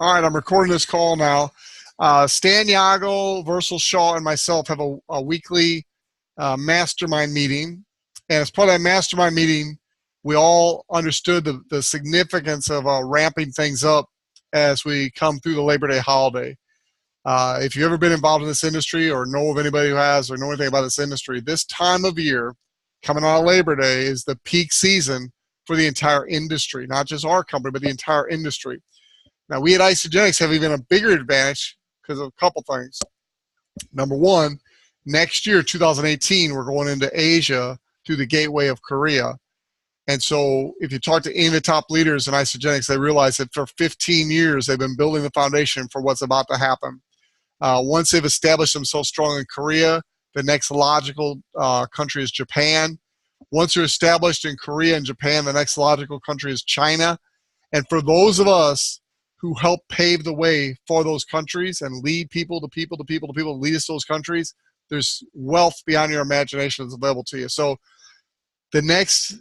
All right, I'm recording this call now. Stan Jagow, Versal Shaw, and myself have a weekly mastermind meeting. And as part of that mastermind meeting, we all understood the significance of ramping things up as we come through the Labor Day holiday. If you've ever been involved in this industry or know of anybody who has or know anything about this industry, this time of year, coming out of Labor Day, is the peak season for the entire industry, not just our company, but the entire industry. Now, we at Isogenics have even a bigger advantage because of a couple things. Number one, next year, 2018, we're going into Asia through the gateway of Korea. And so if you talk to any of the top leaders in Isogenics, they realize that for 15 years, they've been building the foundation for what's about to happen. Once they've established themselves strong in Korea, the next logical country is Japan. Once they're established in Korea and Japan, the next logical country is China. And for those of us who help pave the way for those countries and lead people to lead us to those countries, there's wealth beyond your imagination that's available to you. So the next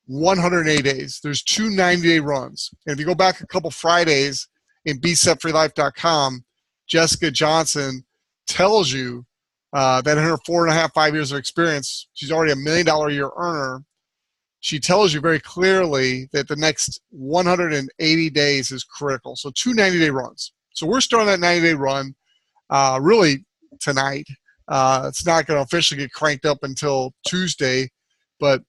180 days, there's two 90-day runs. And if you go back a couple Fridays in BeSetFreeLife.com, Jessica Johnson tells you that in her 4.5, 5 years of experience, she's already $1 million a year earner. She tells you very clearly that the next 180 days is critical. So two 90-day runs. So we're starting that 90-day run really tonight. It's not going to officially get cranked up until Tuesday. But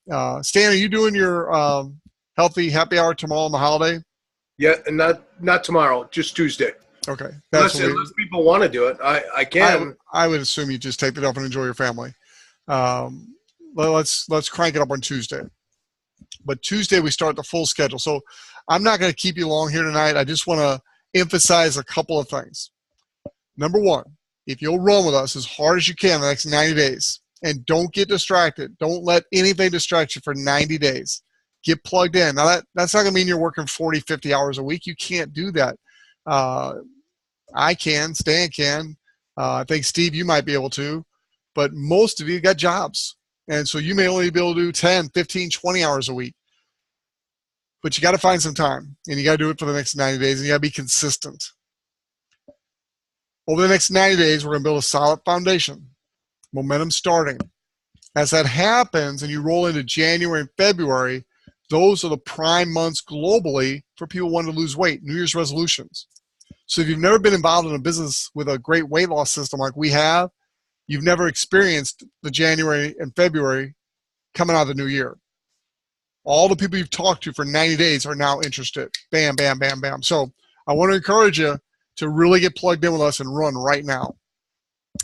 Stan, are you doing your healthy happy hour tomorrow on the holiday? Yeah, and not tomorrow, just Tuesday. Okay. Unless people want to do it, I can. I would assume you just take it off and enjoy your family. Let's crank it up on Tuesday. But Tuesday we start the full schedule. So I'm not going to keep you long here tonight. I just want to emphasize a couple of things. Number one, if you'll run with us as hard as you can the next 90 days and don't get distracted, don't let anything distract you for 90 days. Get plugged in. Now that's not going to mean you're working 40, 50 hours a week. You can't do that. I can, Stan can. I think, Steve, you might be able to. But most of you got jobs. And so you may only be able to do 10, 15, 20 hours a week. But you got to find some time. And you got to do it for the next 90 days. And you got to be consistent. Over the next 90 days, we're going to build a solid foundation. Momentum starting. As that happens and you roll into January and February, those are the prime months globally for people wanting to lose weight, New Year's resolutions. So if you've never been involved in a business with a great weight loss system like we have, you've never experienced the January and February coming out of the new year. All the people you've talked to for 90 days are now interested. Bam, bam, bam, bam. So I want to encourage you to really get plugged in with us and run right now.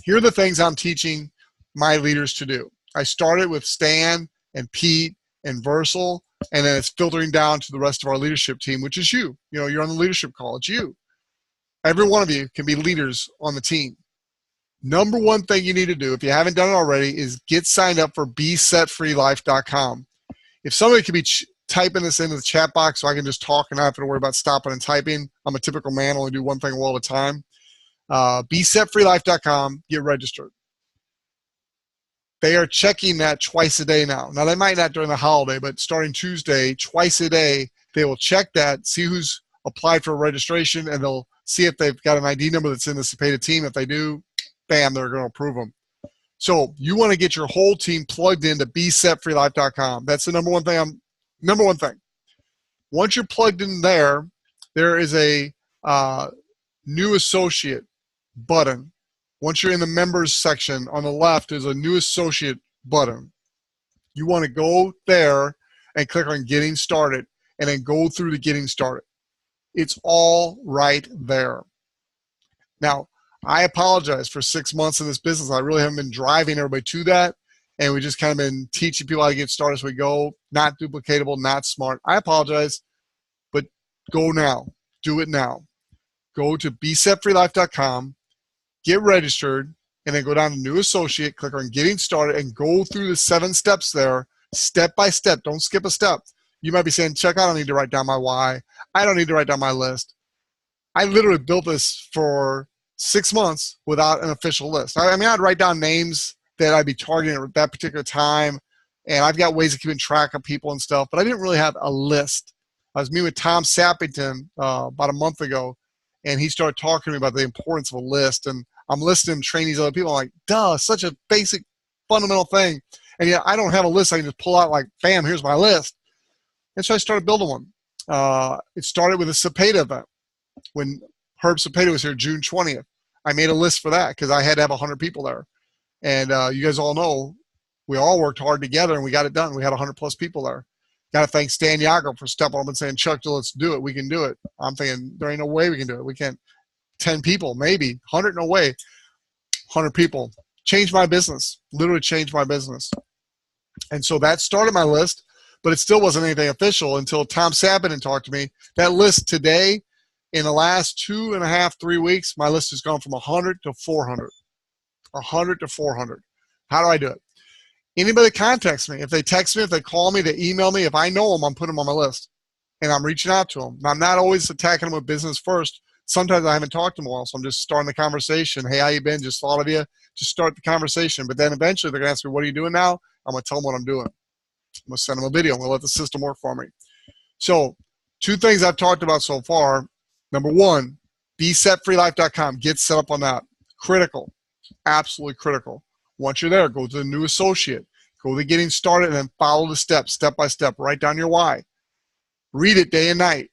Here are the things I'm teaching my leaders to do. I started with Stan and Pete and Versal, and then it's filtering down to the rest of our leadership team, which is you. You know, you're on the leadership call. It's you. Every one of you can be leaders on the team. Number one thing you need to do, if you haven't done it already, is get signed up for BeSetFreeLife.com. If somebody could be typing this into the chat box so I can just talk and not have to worry about stopping and typing. I'm a typical man, only do one thing all the time. BeSetFreeLife.com, get registered. They are checking that twice a day now. Now, they might not during the holiday, but starting Tuesday, twice a day, they will check that, see who's applied for registration, and they'll see if they've got an ID number that's in the Cepeda team. If they do, bam, they're going to approve them. So you want to get your whole team plugged into BeSetFreeLife.com. That's the number one thing. Once you're plugged in there, there is a new associate button. Once you're in the members section on the left, there's a new associate button. You want to go there and click on getting started and then go through to getting started. It's all right there. Now, I apologize for 6 months in this business. I really haven't been driving everybody to that. And we just kind of been teaching people how to get started as we go. Not duplicatable, not smart. I apologize, but go now. Do it now. Go to BeSetFreeLife.com, get registered, and then go down to New Associate, click on Getting Started, and go through the 7 steps there, step by step. Don't skip a step. You might be saying, Chuck, I don't need to write down my why. I don't need to write down my list. I literally built this for 6 months without an official list. I mean, I'd write down names that I'd be targeting at that particular time, and I've got ways of keeping track of people and stuff, but I didn't really have a list. I was meeting with Tom Sappington about a month ago, And he started talking to me about the importance of a list. And I'm listening to train these other people. I'm like, duh, such a basic, fundamental thing. And yet I don't have a list I can just pull out like, bam, here's my list. And so I started building one. It started with a Cepeda event. When Herb Cepeda was here, June 20th, I made a list for that because I had to have 100 people there. And you guys all know we all worked hard together and we got it done. We had 100 plus people there. Got to thank Stan Jagow for stepping up and saying, Chuck, let's do it. We can do it. I'm thinking, there ain't no way we can do it. We can't. 10 people, maybe. 100, no way. 100 people. Changed my business. Literally changed my business. And so that started my list, but it still wasn't anything official until Tom Sabin talked to me. That list today, in the last 2.5, 3 weeks, my list has gone from 100 to 400. 100 to 400. How do I do it? Anybody contacts me. If they text me, if they call me, they email me, if I know them, I'm putting them on my list. And I'm reaching out to them. I'm not always attacking them with business first. Sometimes I haven't talked to them all, so I'm just starting the conversation. Hey, how you been? Just thought of you. Just start the conversation. But then eventually they're going to ask me, what are you doing now? I'm going to tell them what I'm doing. I'm going to send them a video. I'm going to let the system work for me. So 2 things I've talked about so far. Number 1, besetfreelife.com. Get set up on that. Critical. Absolutely critical. Once you're there, go to the new associate. Go to getting started and then follow the steps, step by step. Write down your why. Read it day and night.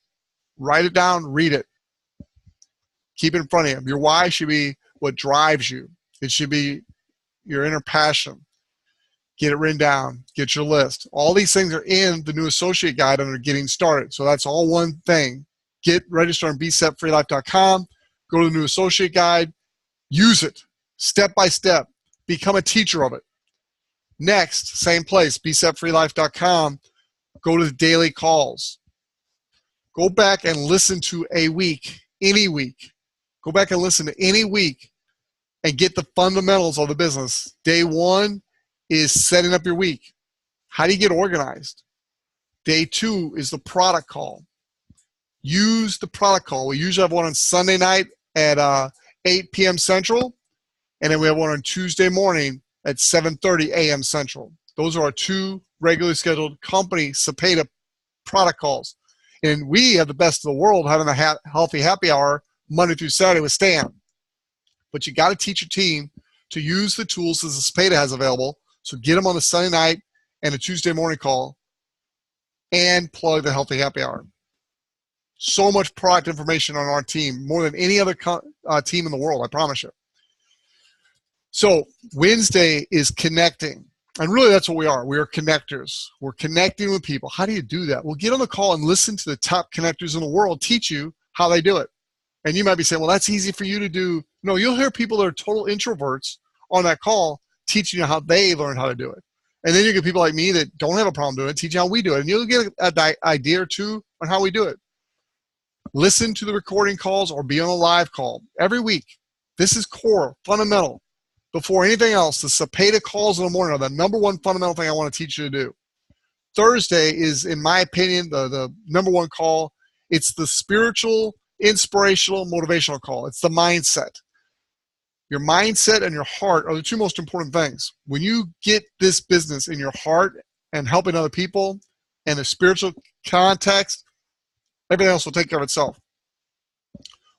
Write it down. Read it. Keep it in front of you. Your why should be what drives you. It should be your inner passion. Get it written down. Get your list. All these things are in the new associate guide under getting started. So that's all one thing. Get registered on besetfreelife.com. Go to the new associate guide. Use it step by step. Become a teacher of it. Next, same place, besetfreelife.com. Go to the daily calls. Go back and listen to a week, any week. Go back and listen to any week and get the fundamentals of the business. Day 1 is setting up your week. How do you get organized? Day 2 is the product call. Use the product call. We usually have one on Sunday night at 8 p.m. Central, and then we have one on Tuesday morning at 7:30 a.m. Central. Those are our 2 regularly scheduled company Cepeda product calls. And we have the best of the world having a healthy happy hour Monday through Saturday with Stan. But you got to teach your team to use the tools that Cepeda has available. So get them on the Sunday night and a Tuesday morning call and plug the healthy happy hour. So much product information on our team, more than any other team in the world, I promise you. So Wednesday is connecting. And really that's what we are. We are connectors. We're connecting with people. How do you do that? Well, get on the call and listen to the top connectors in the world teach you how they do it. And you might be saying, well, that's easy for you to do. No, you'll hear people that are total introverts on that call teaching you how they learn how to do it. And then you get people like me that don't have a problem doing it, teach you how we do it. And you'll get an idea or 2 on how we do it. Listen to the recording calls or be on a live call every week. This is core, fundamental. Before anything else, the Cepeda calls in the morning are the number 1 fundamental thing I want to teach you to do. Thursday is, in my opinion, the number 1 call. It's the spiritual, inspirational, motivational call. It's the mindset. Your mindset and your heart are the 2 most important things. When you get this business in your heart and helping other people and the spiritual context, everything else will take care of itself.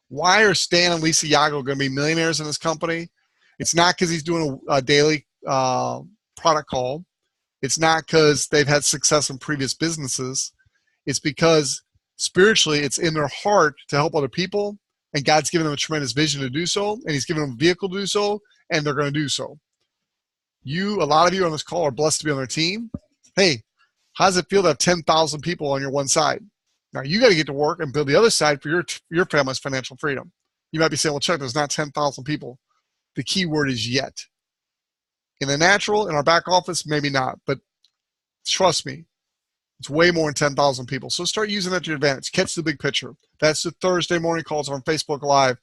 Why are Stan and Lisa Jagow going to be millionaires in this company? It's not because he's doing a daily product call. It's not because they've had success in previous businesses. It's because spiritually it's in their heart to help other people, and God's given them a tremendous vision to do so, and he's given them a vehicle to do so, and they're going to do so. A lot of you on this call are blessed to be on their team. Hey, how does it feel to have 10,000 people on your one side? Now you got to get to work and build the other side for your family's financial freedom. You might be saying, well, Chuck, there's not 10,000 people. The key word is yet. In the natural, in our back office, maybe not. But trust me, it's way more than 10,000 people. So start using that to your advantage. Catch the big picture. That's the Thursday morning calls on Facebook Live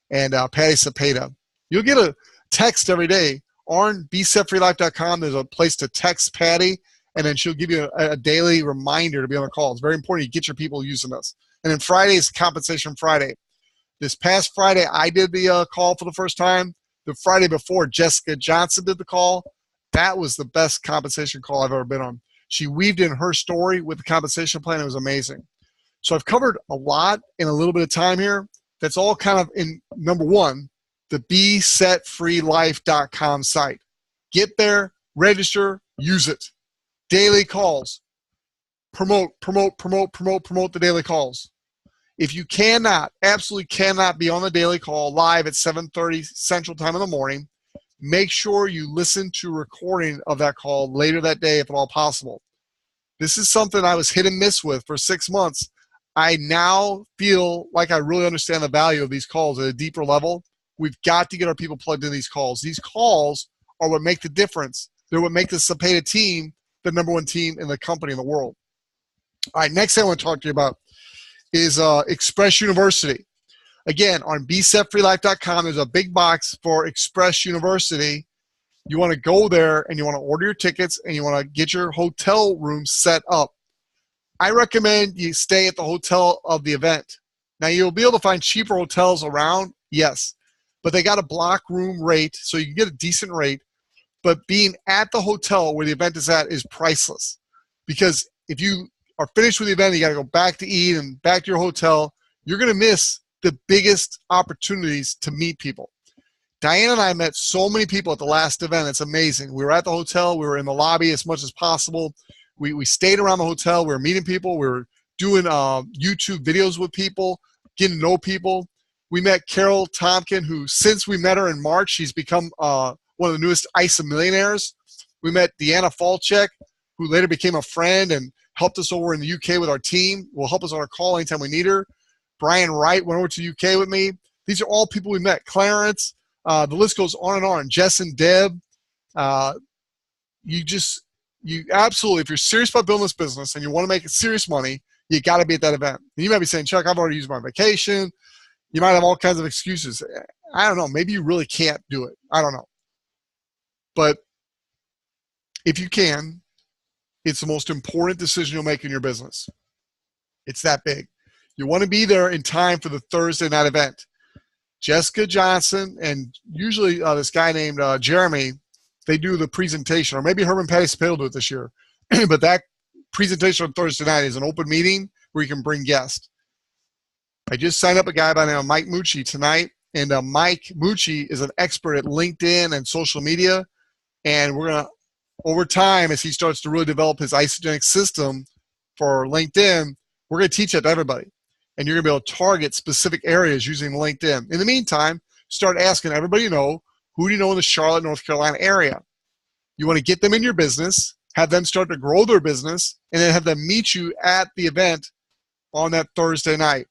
and Patty Cepeda. You'll get a text every day. On besetfreelife.com, there's a place to text Patty, and then she'll give you a daily reminder to be on the call. It's very important you get your people using this. And then Friday is Compensation Friday. This past Friday, I did the call for the first time. The Friday before, Jessica Johnson did the call. That was the best compensation call I've ever been on. She weaved in her story with the compensation plan. It was amazing. So I've covered a lot in a little bit of time here. that's all kind of in number one, the BeSetFreeLife.com site. Get there, register, use it. Daily calls. Promote the daily calls. If you cannot, absolutely cannot be on the daily call live at 7:30 Central Time in the morning, make sure you listen to a recording of that call later that day if at all possible. This is something I was hit and miss with for 6 months. I now feel like I really understand the value of these calls at a deeper level. We've got to get our people plugged in these calls. These calls are what make the difference. They're what make the Cepeda team the number one team in the company in the world. All right, next thing I want to talk to you about is Express University. Again, on BeSetFreeLife.com, there's a big box for Express University. You want to go there and you want to order your tickets and you want to get your hotel room set up. I recommend you stay at the hotel of the event. Now, you'll be able to find cheaper hotels around, yes, but they got a block room rate, so you can get a decent rate. But being at the hotel where the event is at is priceless, because if you are finished with the event, you got to go back to eat and back to your hotel, you're going to miss the biggest opportunities to meet people. Diane and I met so many people at the last event. It's amazing. We were at the hotel. We were in the lobby as much as possible. We stayed around the hotel. We were meeting people. We were doing YouTube videos with people, getting to know people. We met Carol Tompkin, who since we met her in March, she's become one of the newest ISA millionaires. We met Deanna Falchek, who later became a friend and helped us over in the UK with our team. Will help us on our call anytime we need her. Brian Wright went over to the UK with me. These are all people we met. Clarence, the list goes on and on. Jess and Deb. You absolutely, if you're serious about building this business and you want to make it serious money, you got to be at that event. And you might be saying, Chuck, I've already used my vacation. You might have all kinds of excuses. I don't know. Maybe you really can't do it. I don't know. But if you can, it's the most important decision you'll make in your business. It's that big. You want to be there in time for the Thursday night event. Jessica Johnson and usually this guy named Jeremy, they do the presentation. Or maybe Herman Patty Cepeda will do it this year. But that presentation on Thursday night is an open meeting where you can bring guests. I just signed up a guy by the name of Mike Mucci tonight. And Mike Mucci is an expert at LinkedIn and social media. And we're going to, over time, as he starts to really develop his isogenic system for LinkedIn, we're going to teach that to everybody. And you're going to be able to target specific areas using LinkedIn. In the meantime, start asking everybody you know, who do you know in the Charlotte, North Carolina area? You want to get them in your business, have them start to grow their business, and then have them meet you at the event on that Thursday night.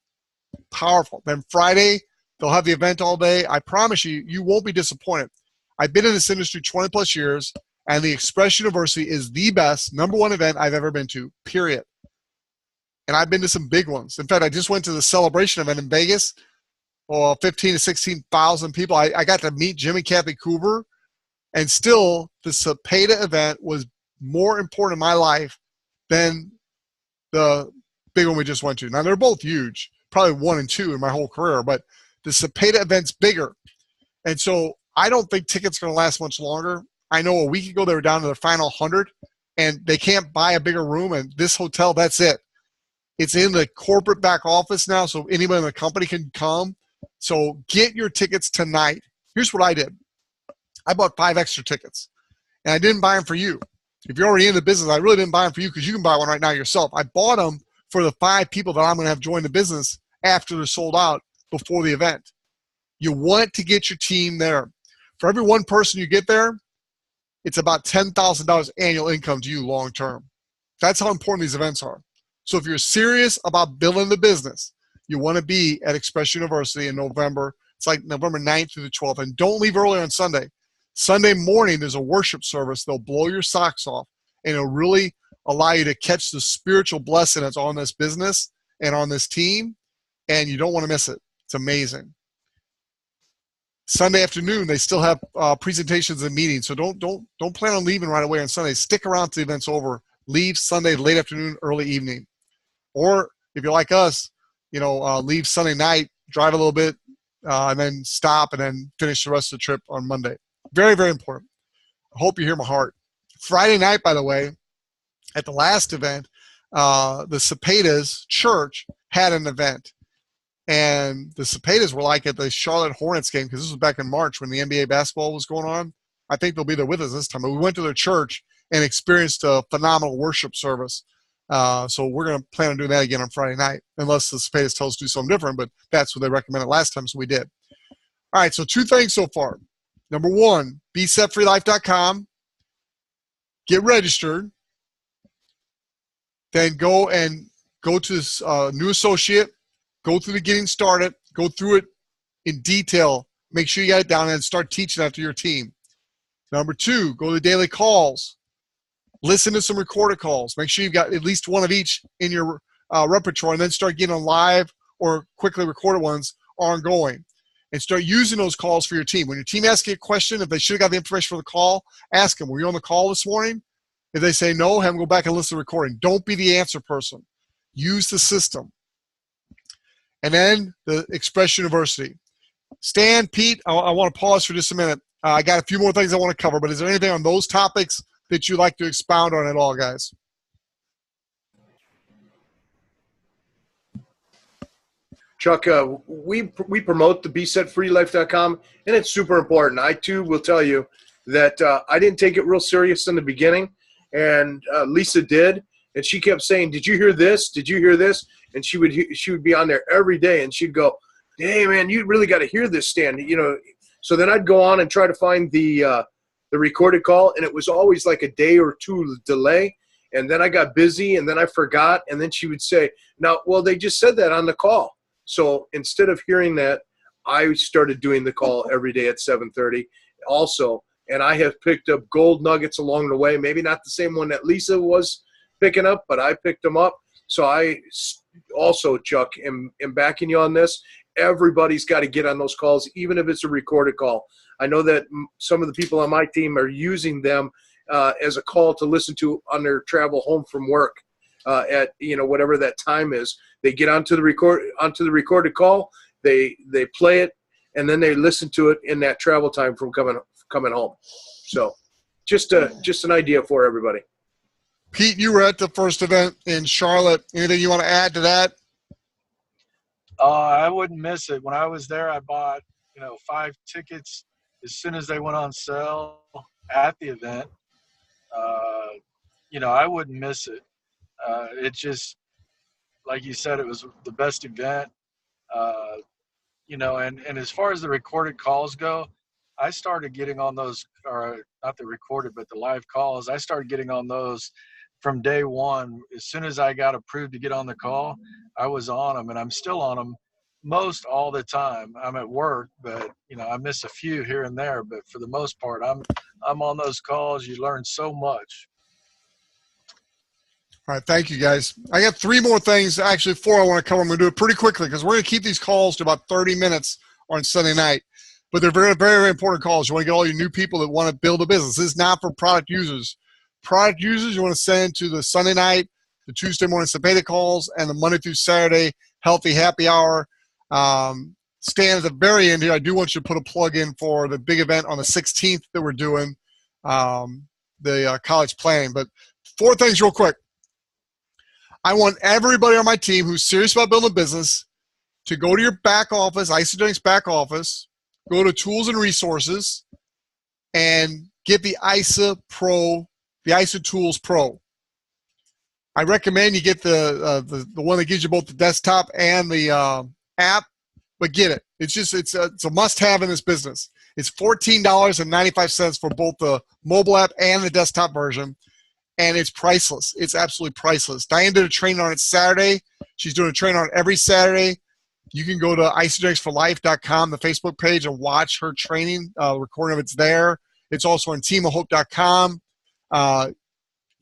Powerful. Then Friday, they'll have the event all day. I promise you, you won't be disappointed. I've been in this industry 20 plus years, and the Express University is the best, number one event I've ever been to, period. And I've been to some big ones. In fact, I just went to the celebration event in Vegas. 15 to 16,000 people. I got to meet Jim and Kathy Coover, and still the Cepeda event was more important in my life than the big one we just went to. Now, they're both huge, probably 1 and 2 in my whole career, but the Cepeda event's bigger. And so I don't think tickets are going to last much longer. I know a week ago they were down to the final 100, and they can't buy a bigger room, and this hotel, that's it. It's in the corporate back office now, so anybody in the company can come. So get your tickets tonight. Here's what I did. I bought 5 extra tickets, and I didn't buy them for you. If you're already in the business, I really didn't buy them for you because you can buy one right now yourself. I bought them for the 5 people that I'm going to have join the business after they're sold out before the event. You want to get your team there. For every one person you get there, it's about $10,000 annual income to you long term. That's how important these events are. So if you're serious about building the business, you want to be at Express University in November. It's like November 9th through the 12th. And don't leave early on Sunday. Sunday morning, there's a worship service. They'll blow your socks off, and it'll really allow you to catch the spiritual blessing that's on this business and on this team, and you don't want to miss it. It's amazing. Sunday afternoon, they still have presentations and meetings, so don't plan on leaving right away on Sunday. Stick around till the event's over. Leave Sunday late afternoon, early evening. Or if you're like us, leave Sunday night, drive a little bit, and then stop and then finish the rest of the trip on Monday. Very, very important. I hope you hear my heart. Friday night, by the way, at the last event, the Cepeda's church had an event. And the Cepedas were like at the Charlotte Hornets game, because this was back in March when the NBA basketball was going on. I think they'll be there with us this time. But we went to their church and experienced a phenomenal worship service. So we're going to plan on doing that again on Friday night, unless the Cepedas tell us to do something different, but that's what they recommended last time, so we did. All right, so 2 things so far. Number 1, besetfreelife.com. Get registered. Then go to this new associate. Go through the getting started. Go through it in detail. Make sure you got it down and start teaching that to your team. Number 2, go to the daily calls. Listen to some recorded calls. Make sure you've got at least one of each in your repertoire, and then start getting on live or quickly recorded ones ongoing. And start using those calls for your team. When your team asks you a question, if they should have got the information for the call, ask them, were you on the call this morning? If they say no, have them go back and listen to the recording. Don't be the answer person. Use the system. And then the Express University. Stan, Pete, I want to pause for just a minute. I got a few more things I want to cover, but is there anything on those topics that you'd like to expound on at all, guys? Chuck, we promote the besetfreelife.com, and it's super important. I, too, will tell you that I didn't take it real serious in the beginning, and Lisa did, and she kept saying, did you hear this? Did you hear this? And she would be on there every day, and she'd go, hey, man, you really got to hear this, Stan. You know, so then I'd go on and try to find the recorded call, and it was always like a day or two delay, and then I got busy, and then I forgot, and then she would say, now, well, they just said that on the call. So instead of hearing that, I started doing the call every day at 7:30 also, and I have picked up gold nuggets along the way, maybe not the same one that Lisa was picking up, but I picked them up. So I also, Chuck, am backing you on this. Everybody's got to get on those calls, even if it's a recorded call. I know that some of the people on my team are using them as a call to listen to on their travel home from work at whatever that time is. They get onto the recorded call, they play it, and then they listen to it in that travel time from coming home. So just an idea for everybody. Pete, you were at the first event in Charlotte. Anything you want to add to that? I wouldn't miss it. When I was there, I bought 5 tickets as soon as they went on sale at the event. I wouldn't miss it. It just, like you said, it was the best event. And as far as the recorded calls go, I started getting on those, or not the recorded, but the live calls. I started getting on those from day one. As soon as I got approved to get on the call, I was on them, and I'm still on them most all the time. I'm at work, but I miss a few here and there, but for the most part, I'm on those calls. You learn so much. All right, thank you, guys. I got 3 more things, actually 4 I want to cover. I'm going to do it pretty quickly because we're going to keep these calls to about 30 minutes on Sunday night. But they're very, very, very important calls. You want to get all your new people that want to build a business. This is not for product users. Product users, you want to send to the Sunday night, the Tuesday morning Cepeda calls, and the Monday through Saturday Healthy Happy Hour. Stan, at the very end here, I do want you to put a plug in for the big event on the 16th that we're doing, the college planning. But 4 things real quick. I want everybody on my team who's serious about building a business to go to your back office, Isogenics back office, go to Tools and Resources, and get the ISA Pro, the ISA Tools Pro. I recommend you get the one that gives you both the desktop and the app, but get it. It's a must-have in this business. It's $14.95 for both the mobile app and the desktop version. And it's priceless. It's absolutely priceless. Diane did a training on it Saturday. She's doing a training on it every Saturday. You can go to isogenicsforlife.com, the Facebook page, and watch her training. Recording of it's there. It's also on teamofhope.com.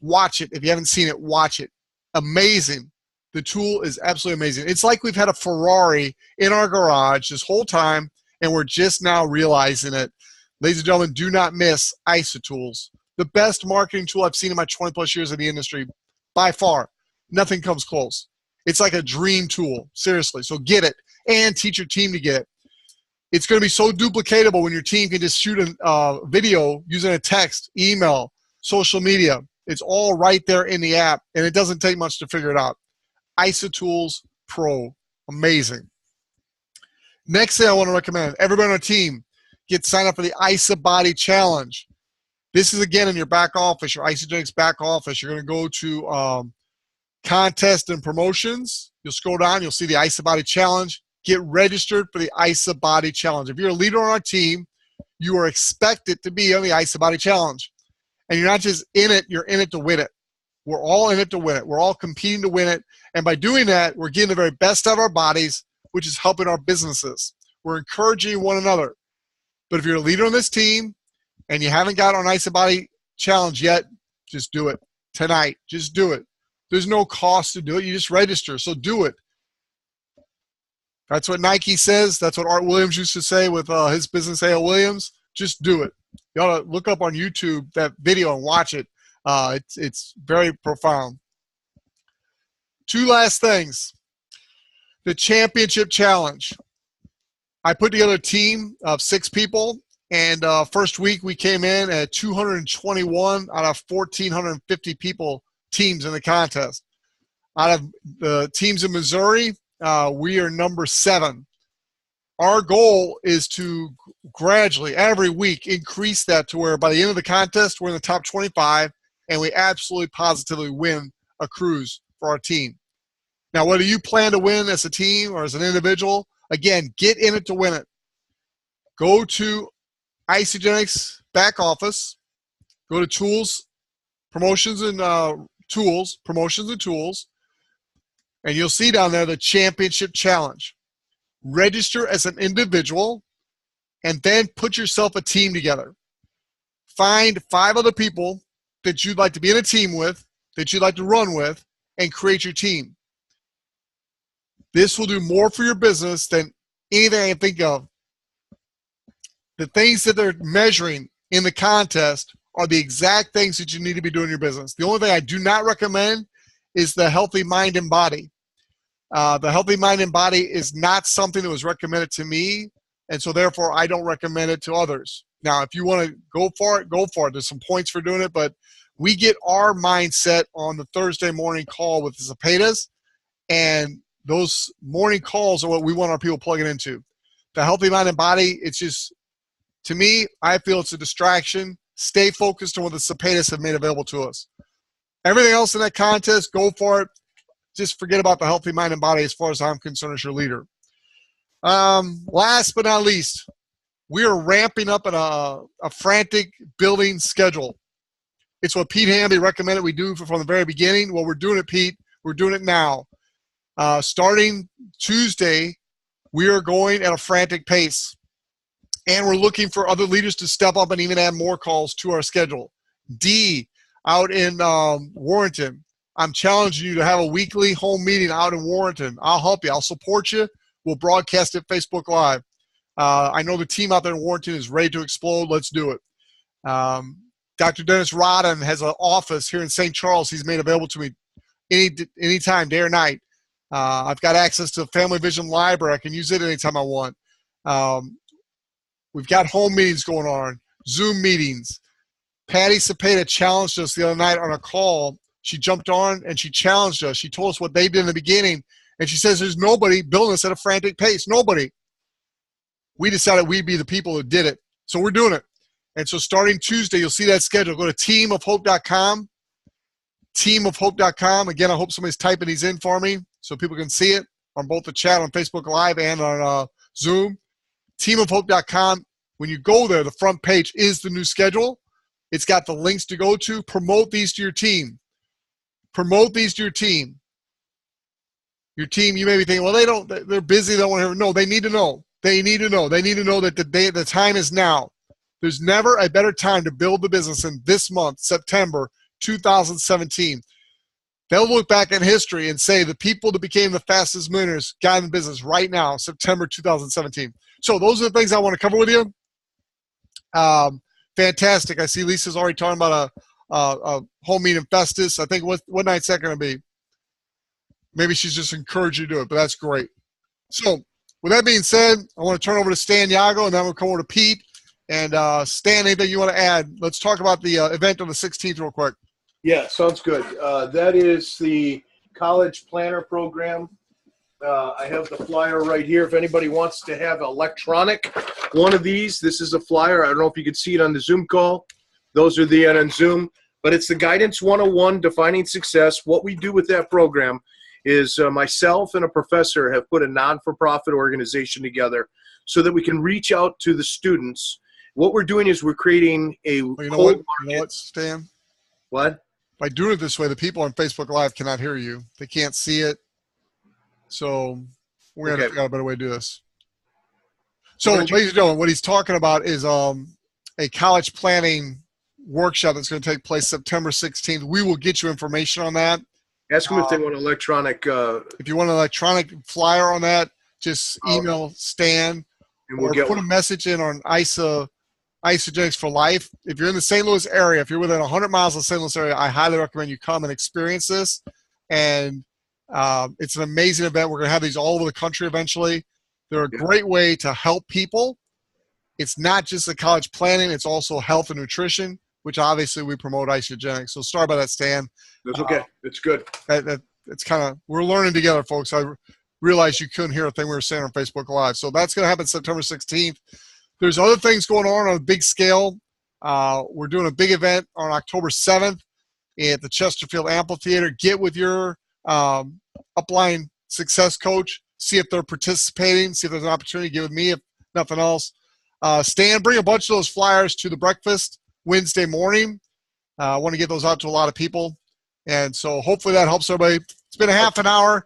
Watch it. If you haven't seen it, watch it. Amazing. The tool is absolutely amazing. It's like we've had a Ferrari in our garage this whole time, and we're just now realizing it. Ladies and gentlemen, do not miss ISA Tools. The best marketing tool I've seen in my 20-plus years in the industry, by far. Nothing comes close. It's like a dream tool, seriously. So get it and teach your team to get it. It's going to be so duplicatable when your team can just shoot a video using a text, email, social media. It's all right there in the app, and it doesn't take much to figure it out. ISA Tools Pro, amazing. Next thing I want to recommend, everybody on our team, get signed up for the Ice of Body Challenge. This is, again, in your back office, your Isogenics back office. You're going to go to contest and promotions. You'll scroll down. You'll see the Ice of Body Challenge. Get registered for the Ice of Body Challenge. If you're a leader on our team, you are expected to be on the Ice of Body Challenge. And you're not just in it, you're in it to win it. We're all in it to win it. We're all competing to win it. And by doing that, we're getting the very best out of our bodies, which is helping our businesses. We're encouraging one another. But if you're a leader on this team and you haven't got on Ice of Body Challenge yet, just do it tonight. Just do it. There's no cost to do it. You just register. So do it. That's what Nike says. That's what Art Williams used to say with his business, A.L. Williams. Just do it. You ought to look up on YouTube that video and watch it. It's very profound. Two last things. The Championship Challenge. I put together a team of 6 people, and first week we came in at 221 out of 1,450 people teams in the contest. Out of the teams in Missouri, we are number 7. Our goal is to gradually, every week, increase that to where by the end of the contest, we're in the top 25, and we absolutely positively win a cruise for our team. Now, whether you plan to win as a team or as an individual, again, get in it to win it. Go to Isogenics back office, go to tools, promotions and tools, and you'll see down there the Championship Challenge. Register as an individual, and then put yourself a team together. Find 5 other people that you'd like to be in a team with, that you'd like to run with, and create your team. This will do more for your business than anything I can think of. The things that they're measuring in the contest are the exact things that you need to be doing in your business. The only thing I do not recommend is the healthy mind and body. The healthy mind and body is not something that was recommended to me, and so therefore I don't recommend it to others. Now, if you want to go for it, go for it. There's some points for doing it, but we get our mindset on the Thursday morning call with the Zapatas, and those morning calls are what we want our people plugging into. The healthy mind and body, it's just, to me, I feel it's a distraction. Stay focused on what the Zapatas have made available to us. Everything else in that contest, go for it. Just forget about the healthy mind and body as far as I'm concerned as your leader. Last but not least, we are ramping up a frantic building schedule. It's what Pete Hamby recommended we do from the very beginning. Well, we're doing it, Pete. We're doing it now. Starting Tuesday, we are going at a frantic pace. And we're looking for other leaders to step up and even add more calls to our schedule. D, out in Warrenton, I'm challenging you to have a weekly home meeting out in Warrenton. I'll help you. I'll support you. We'll broadcast it Facebook Live. I know the team out there in Warrenton is ready to explode. Let's do it. Dr. Dennis Rodden has an office here in St. Charles he's made available to me anytime, day or night. I've got access to the Family Vision Library. I can use it anytime I want. We've got home meetings going on, Zoom meetings. Patty Cepeda challenged us the other night on a call. She jumped on and she challenged us. She told us what they did in the beginning, and she says there's nobody building this at a frantic pace. Nobody. We decided we'd be the people who did it. So we're doing it. And so starting Tuesday, you'll see that schedule. Go to teamofhope.com. Teamofhope.com. Again, I hope somebody's typing these in for me so people can see it on both the chat on Facebook Live and on Zoom. Teamofhope.com. When you go there, the front page is the new schedule. It's got the links to go to. Promote these to your team. Promote these to your team. Your team, you may be thinking, well, they're busy, they don't want to hear. No, they need to know. They need to know. They need to know that the time is now. There's never a better time to build the business than this month, September 2017. They'll look back in history and say the people that became the fastest millionaires got in the business right now, September 2017. So those are the things I want to cover with you. Fantastic. I see Lisa's already talking about a home meeting in Festus. I think what night's that going to be? Maybe she's just encouraged you to do it, but that's great. So with that being said, I want to turn over to Stan Jagow, and then we'll come over to Pete. And Stan, anything you want to add? Let's talk about the event on the 16th real quick. Yeah, sounds good. That is the College Planner Program. I have the flyer right here. If anybody wants to have electronic one of these, this is a flyer. I don't know if you can see it on the Zoom call. Those are the on Zoom. But it's the Guidance 101, Defining Success. What we do with that program is myself and a professor have put a non-for-profit organization together so that we can reach out to the students. What we're doing is we're creating a Well, you know cold what, Stan? What? By doing it this way, the people on Facebook Live cannot hear you. They can't see it. So we're going to figure out a better way to do this. So, ladies and gentlemen, what he's talking about is a college planning workshop that's going to take place September 16th. We will get you information on that. Ask them if they want an electronic. If you want an electronic flyer on that, just email Stan or put a message in on Isogenics for Life. If you're in the St. Louis area, if you're within 100 miles of the St. Louis area, I highly recommend you come and experience this. And it's an amazing event. We're going to have these all over the country eventually. They're a great way to help people. It's not just the college planning. It's also health and nutrition, which obviously we promote Isogenics. So sorry about that, Stan. That's okay. It's good. It's kind of – we're learning together, folks. I realized you couldn't hear a thing we were saying on Facebook Live. So that's going to happen September 16th. There's other things going on a big scale. We're doing a big event on October 7th at the Chesterfield Amphitheater. Get with your upline success coach. See if they're participating. See if there's an opportunity. Get with me if nothing else. Stan, bring a bunch of those flyers to the breakfast Wednesday morning. I want to get those out to a lot of people. And so hopefully that helps everybody. It's been a half an hour.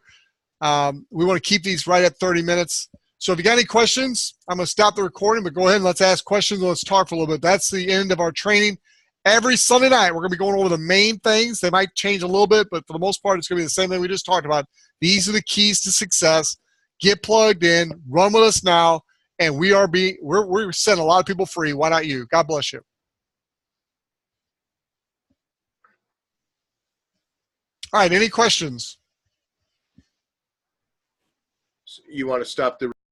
We want to keep these right at 30 minutes. So if you got any questions, I'm going to stop the recording, but go ahead and let's ask questions and let's talk for a little bit. That's the end of our training. Every Sunday night, we're going to be going over the main things. They might change a little bit, but for the most part, it's going to be the same thing we just talked about. These are the keys to success. Get plugged in. Run with us now. And we're setting a lot of people free. Why not you? God bless you. All right, any questions? You want to stop the